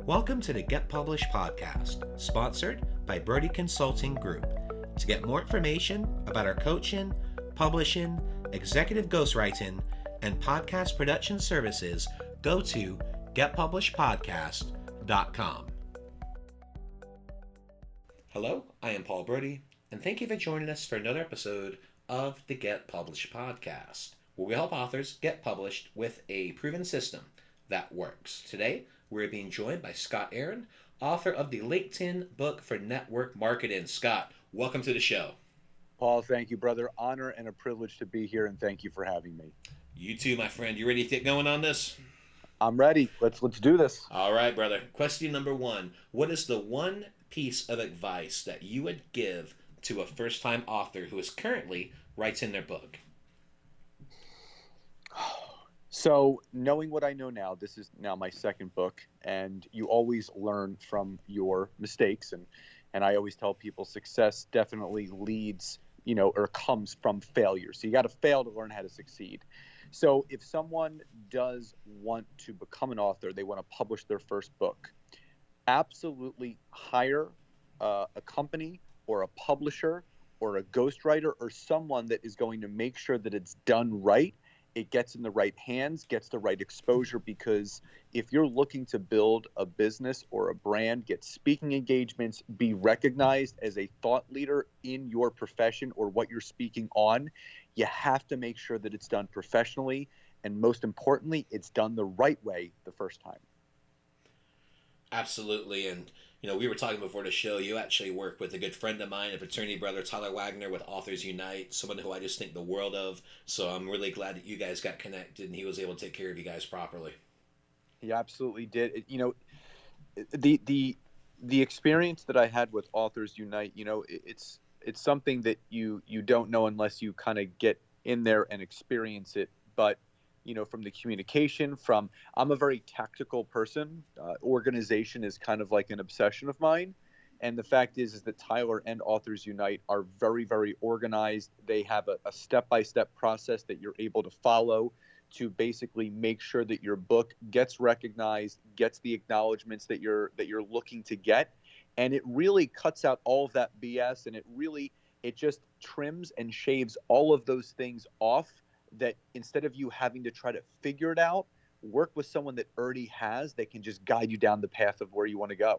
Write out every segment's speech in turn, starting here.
Welcome to the Get Published podcast, sponsored by Brodie Consulting Group. To get more information about our coaching, publishing, executive ghostwriting, and podcast production services, go to getpublishedpodcast.com. Hello, I am Paul Brodie, and thank you for joining us for another episode of the Get Published podcast, where we help authors get published with a proven system that works. Today, we're being joined by Scott Aaron, author of the LinkedIn book for network marketing. Scott, welcome to the show. Paul, thank you, brother. Honor and a privilege to be here, and thank you for having me. You too, my friend. You ready to get going on this? I'm ready. Let's do this. All right, brother. Question number one. What is the one piece of advice that you would give to a first-time author who is currently writing their book? So, knowing what I know now, this is now my second book, and you always learn from your mistakes. And I always tell people success definitely leads, or comes from failure. So you got to fail to learn how to succeed. So if someone does want to become an author, they want to publish their first book, absolutely hire a company or a publisher or a ghostwriter or someone that is going to make sure that it's done right. It gets in the right hands, gets the right exposure, because if you're looking to build a business or a brand, get speaking engagements, be recognized as a thought leader in your profession or what you're speaking on, you have to make sure that it's done professionally. And most importantly, it's done the right way the first time. Absolutely. And, we were talking before the show, you actually work with a good friend of mine, a fraternity brother, Tyler Wagner, with Authors Unite, someone who I just think the world of. So I'm really glad that you guys got connected and he was able to take care of you guys properly. He absolutely did. The experience that I had with Authors Unite, it's something that you don't know unless you kind of get in there and experience it. But from the communication, I'm a very tactical person. Organization is kind of like an obsession of mine. And the fact is that Tyler and Authors Unite are very, very organized. They have a step-by-step process that you're able to follow to basically make sure that your book gets recognized, gets the acknowledgments that you're looking to get. And it really cuts out all of that BS, and it just trims and shaves all of those things off, that instead of you having to try to figure it out, work with someone that already has, that can just guide you down the path of where you want to go.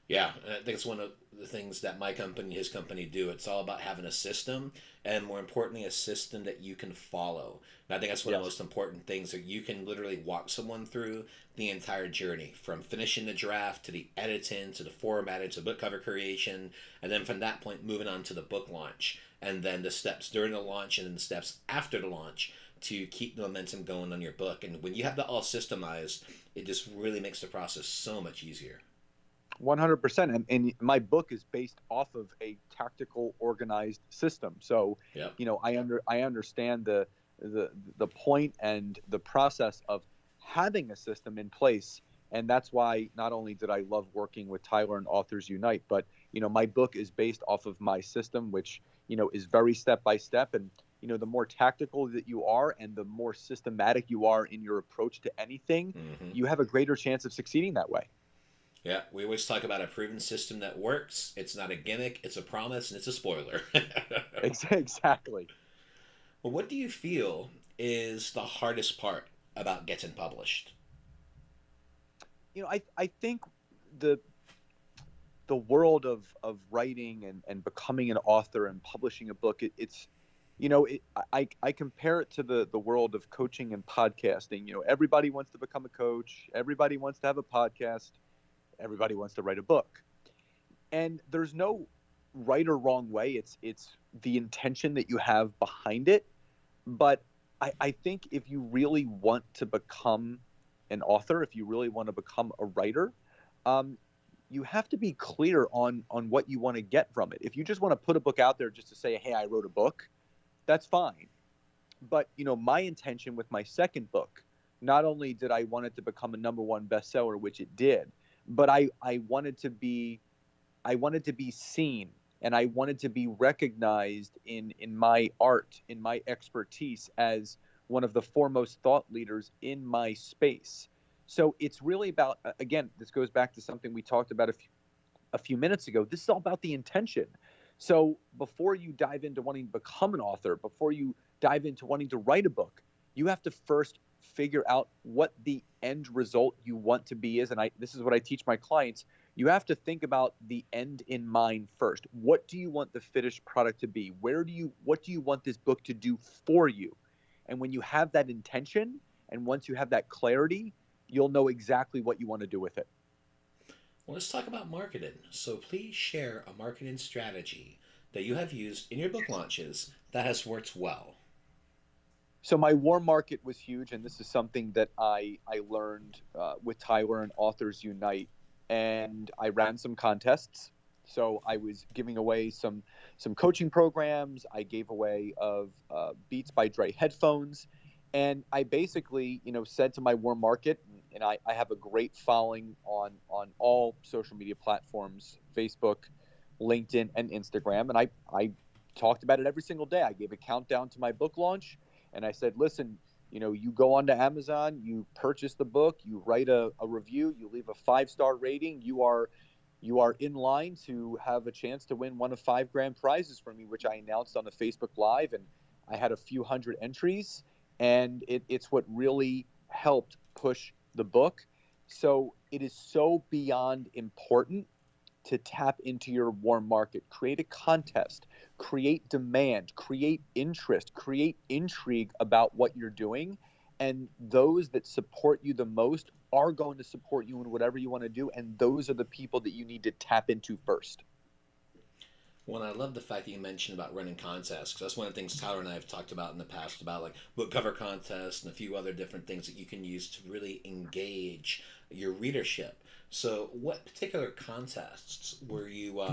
Yeah, I think it's one of the things that my company, his company do. It's all about having a system, and more importantly, a system that you can follow. And I think that's one of the most important things, that you can literally walk someone through the entire journey, from finishing the draft to the editing to the formatting to book cover creation, and then from that point moving on to the book launch, and then the steps during the launch and then the steps after the launch to keep the momentum going on your book. And when you have that all systemized, it just really makes the process so much easier. 100%. And my book is based off of a tactical, organized system. So, yep. I understand the point and the process of having a system in place. And that's why not only did I love working with Tyler and Authors Unite, but, my book is based off of my system, which, is very step by step. And, the more tactical that you are and the more systematic you are in your approach to anything, you have a greater chance of succeeding that way. Yeah, we always talk about a proven system that works. It's not a gimmick, it's a promise, and it's a spoiler. Exactly. Well, what do you feel is the hardest part about getting published? I think the world of writing and becoming an author and publishing a book, I compare it to the world of coaching and podcasting. Everybody wants to become a coach. Everybody wants to have a podcast. Everybody wants to write a book. And there's no right or wrong way. It's the intention that you have behind it. But I think if you really want to become an author, if you really want to become a writer, you have to be clear on what you want to get from it. If you just want to put a book out there just to say, hey, I wrote a book, that's fine. But, my intention with my second book, not only did I want it to become a #1 bestseller, which it did, but I wanted to be seen, and I wanted to be recognized in my art, in my expertise, as one of the foremost thought leaders in my space. So it's really about, again, this goes back to something we talked about a few minutes ago. This is all about the intention. So before you dive into wanting to become an author, before you dive into wanting to write a book, you have to first figure out what the end result you want to be is. And this is what I teach my clients. You have to think about the end in mind first. What do you want the finished product to be? What do you want this book to do for you? And when you have that intention, and once you have that clarity, you'll know exactly what you want to do with it. Well, let's talk about marketing. So please share a marketing strategy that you have used in your book launches that has worked well. So my warm market was huge, and this is something that I learned with Tyler and Authors Unite, and I ran some contests. So I was giving away some coaching programs. I gave away of Beats by Dre headphones, and I basically said to my warm market, and I have a great following on all social media platforms, Facebook, LinkedIn, and Instagram, and I talked about it every single day. I gave a countdown to my book launch. And I said, listen, you go onto Amazon, you purchase the book, you write a review, you leave a 5-star rating, you are in line to have a chance to win one of 5 grand prizes from me, which I announced on the Facebook Live. And I had a few hundred entries, and it's what really helped push the book. So it is so beyond important to tap into your warm market, create a contest, create demand, create interest, create intrigue about what you're doing. And those that support you the most are going to support you in whatever you want to do. And those are the people that you need to tap into first. Well, I love the fact that you mentioned about running contests, because that's one of the things Tyler and I have talked about in the past, about like book cover contests and a few other different things that you can use to really engage your readership. So what particular contests were you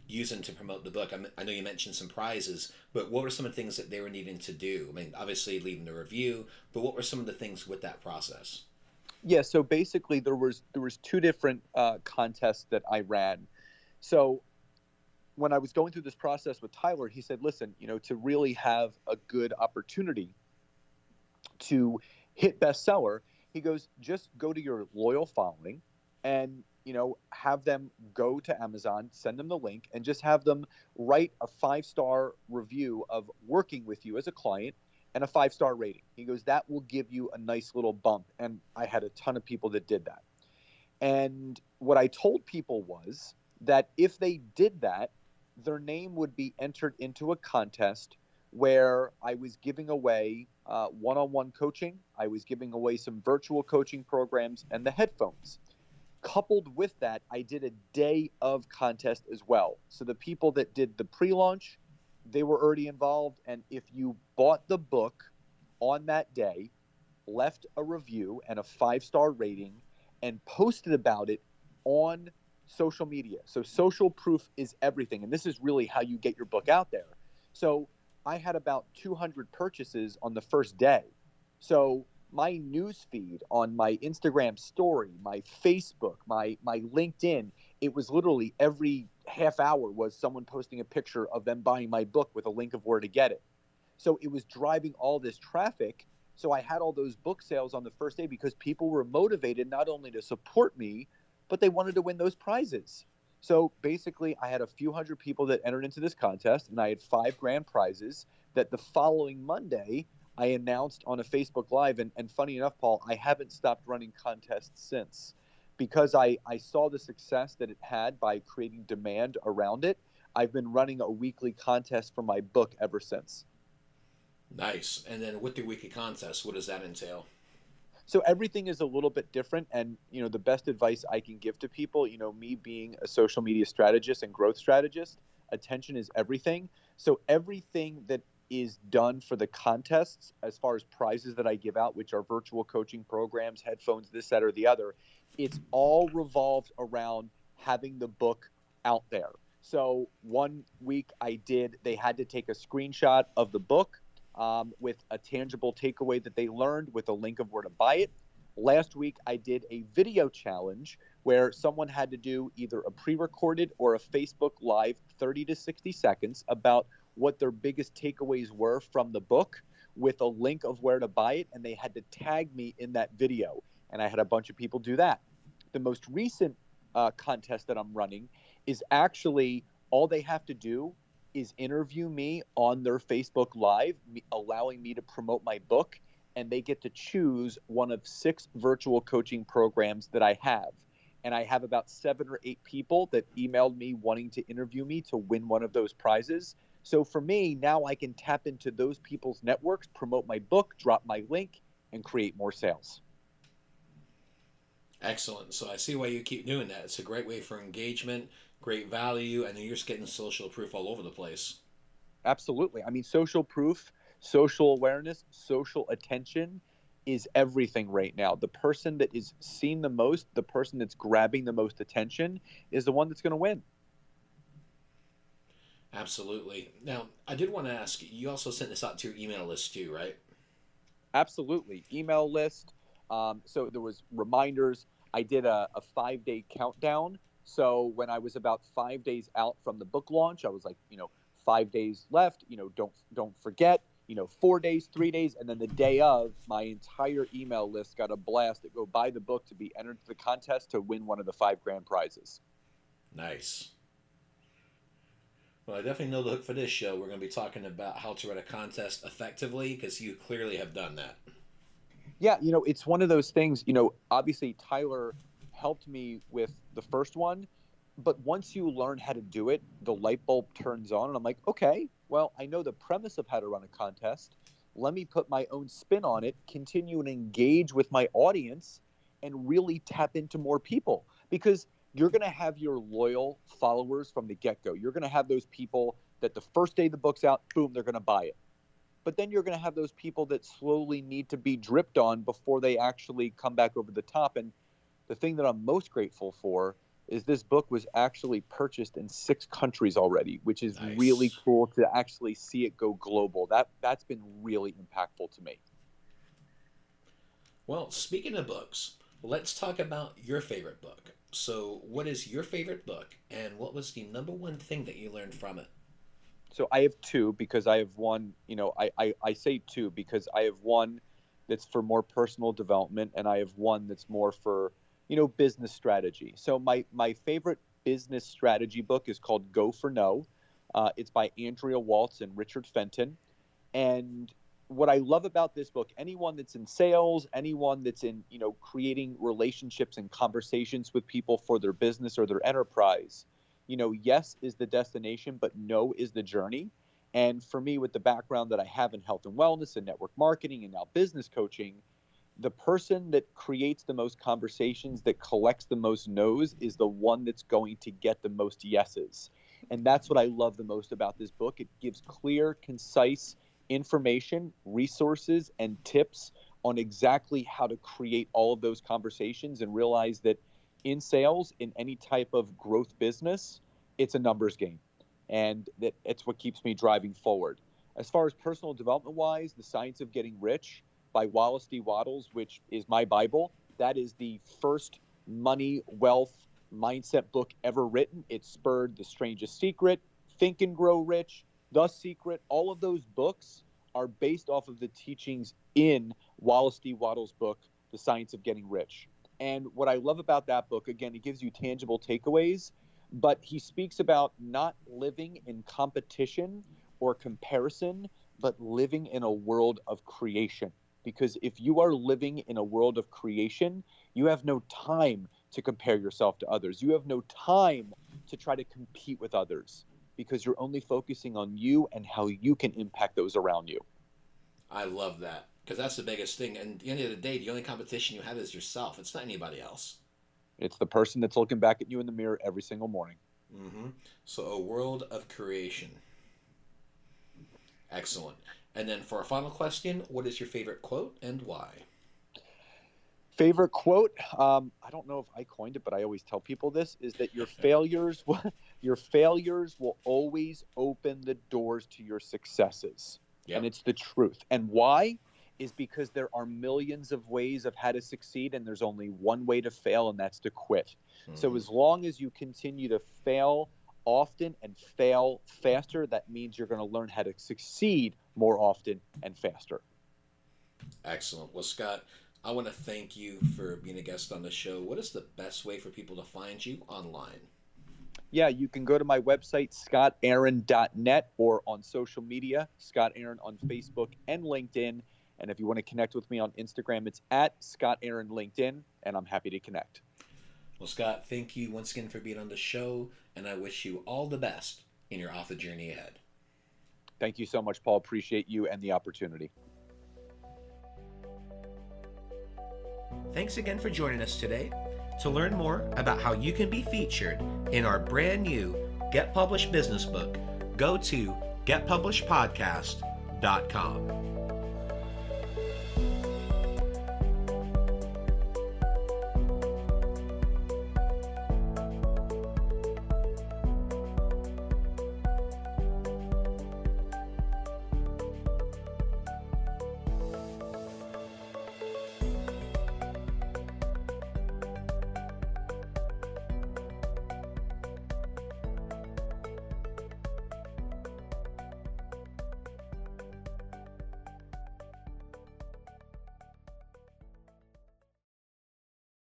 using to promote the book? I know you mentioned some prizes, but what were some of the things that they were needing to do? I mean, obviously leaving the review, but what were some of the things with that process? Yeah, so basically there was 2 different contests that I ran. So when I was going through this process with Tyler, he said, listen, to really have a good opportunity to hit bestseller, he goes, just go to your loyal following and, have them go to Amazon, send them the link, and just have them write a 5-star review of working with you as a client and a 5-star rating. He goes, that will give you a nice little bump. And I had a ton of people that did that. And what I told people was that if they did that, their name would be entered into a contest where I was giving away one-on-one coaching. I was giving away some virtual coaching programs and the headphones. Coupled with that, I did a day of contest as well. So the people that did the pre-launch, they were already involved. And if you bought the book on that day, left a review and a 5-star rating, and posted about it on social media. So social proof is everything. And this is really how you get your book out there. So I had about 200 purchases on the first day. So my news feed on my Instagram story, my Facebook, my LinkedIn, it was literally every half hour was someone posting a picture of them buying my book with a link of where to get it. So it was driving all this traffic. So I had all those book sales on the first day because people were motivated not only to support me, but they wanted to win those prizes. So basically, I had a few hundred people that entered into this contest, and I had 5 grand prizes that the following Monday I announced on a Facebook Live. And funny enough, Paul, I haven't stopped running contests since, because I saw the success that it had by creating demand around it. I've been running a weekly contest for my book ever since. Nice. And then with the weekly contest, what does that entail? So everything is a little bit different. And, the best advice I can give to people, me being a social media strategist and growth strategist, attention is everything. So everything that is done for the contests, as far as prizes that I give out, which are virtual coaching programs, headphones, this, that, or the other, it's all revolved around having the book out there. So one week they had to take a screenshot of the book with a tangible takeaway that they learned with a link of where to buy it. Last week, I did a video challenge where someone had to do either a pre-recorded or a Facebook Live 30 to 60 seconds about what their biggest takeaways were from the book with a link of where to buy it, and they had to tag me in that video. and I had a bunch of people do that. The most recent contest that I'm running is actually all they have to do is interview me on their Facebook Live, allowing me to promote my book, and they get to choose one of 6 virtual coaching programs that I have. And I have about 7 or 8 people that emailed me wanting to interview me to win one of those prizes. So for me, now I can tap into those people's networks, promote my book, drop my link, and create more sales. Excellent. So I see why you keep doing that. It's a great way for engagement, great value, and then you're just getting social proof all over the place. Absolutely. I mean, social proof, social awareness, social attention is everything right now. The person that is seen the most, the person that's grabbing the most attention is the one that's going to win. Absolutely. Now, I did want to ask, you also sent this out to your email list too, right? Absolutely. Email list. So there was reminders. I did a 5-day countdown. So when I was about 5 days out from the book launch, I was like, 5 days left, don't forget, 4 days, 3 days. And then the day of, my entire email list got a blast to go buy the book to be entered to the contest to win one of the 5 grand prizes. Nice. Well, I definitely know the hook for this show. We're going to be talking about how to run a contest effectively because you clearly have done that. Yeah, it's one of those things, obviously Tyler helped me with the first one, but once you learn how to do it, the light bulb turns on and I'm like, okay, well, I know the premise of how to run a contest. Let me put my own spin on it, continue and engage with my audience and really tap into more people because you're going to have your loyal followers from the get-go. You're going to have those people that the first day the book's out, boom, they're going to buy it. But then you're going to have those people that slowly need to be dripped on before they actually come back over the top. And the thing that I'm most grateful for is this book was actually purchased in 6 countries already, which is Nice. really cool to actually see it go global. That's been really impactful to me. Well, speaking of books, let's talk about your favorite book. So, what is your favorite book, and what was the number one thing that you learned from it? So I have 2 because I have one, I say 2 because I have one that's for more personal development and I have one that's more for, business strategy. So my favorite business strategy book is called Go for No. It's by Andrea Waltz and Richard Fenton. And what I love about this book, anyone that's in sales, anyone that's in, creating relationships and conversations with people for their business or their enterprise, yes is the destination, but no is the journey. And for me, with the background that I have in health and wellness and network marketing and now business coaching, the person that creates the most conversations, that collects the most no's, is the one that's going to get the most yeses. And that's what I love the most about this book. It gives clear, concise information, resources, and tips on exactly how to create all of those conversations and realize that in sales, in any type of growth business, it's a numbers game. And that it's what keeps me driving forward. As far as personal development wise, The Science of Getting Rich by Wallace D. Wattles, which is my Bible, that is the first money, wealth, mindset book ever written. It spurred The Strangest Secret, Think and Grow Rich, The Secret. All of those books are based off of the teachings in Wallace D. Wattles' book, The Science of Getting Rich. And what I love about that book, again, it gives you tangible takeaways, but he speaks about not living in competition or comparison, but living in a world of creation. Because if you are living in a world of creation, you have no time to compare yourself to others. You have no time to try to compete with others because you're only focusing on you and how you can impact those around you. I love that because that's the biggest thing. And at the end of the day, the only competition you have is yourself. It's not anybody else. It's the person that's looking back at you in the mirror every single morning. Mm-hmm. So, a world of creation. Excellent. And then for our final question, what is your favorite quote and why? Favorite quote? I don't know if I coined it, but I always tell people this: is that your failures will always open the doors to your successes. Yep. And it's the truth. And why? Is because there are millions of ways of how to succeed, and there's only one way to fail, and that's to quit. Mm-hmm. So as long as you continue to fail often and fail faster, that means you're going to learn how to succeed more often and faster. Excellent. Well, Scott, I want to thank you for being a guest on the show. What is the best way for people to find you online? Yeah, you can go to my website, scottaaron.net, or on social media, Scott Aaron on Facebook and LinkedIn. And if you want to connect with me on Instagram, it's at Scott Aaron LinkedIn, and I'm happy to connect. Well, Scott, thank you once again for being on the show, and I wish you all the best in your author journey ahead. Thank you so much, Paul. Appreciate you and the opportunity. Thanks again for joining us today. To learn more about how you can be featured in our brand new Get Published business book, go to getpublishedpodcast.com.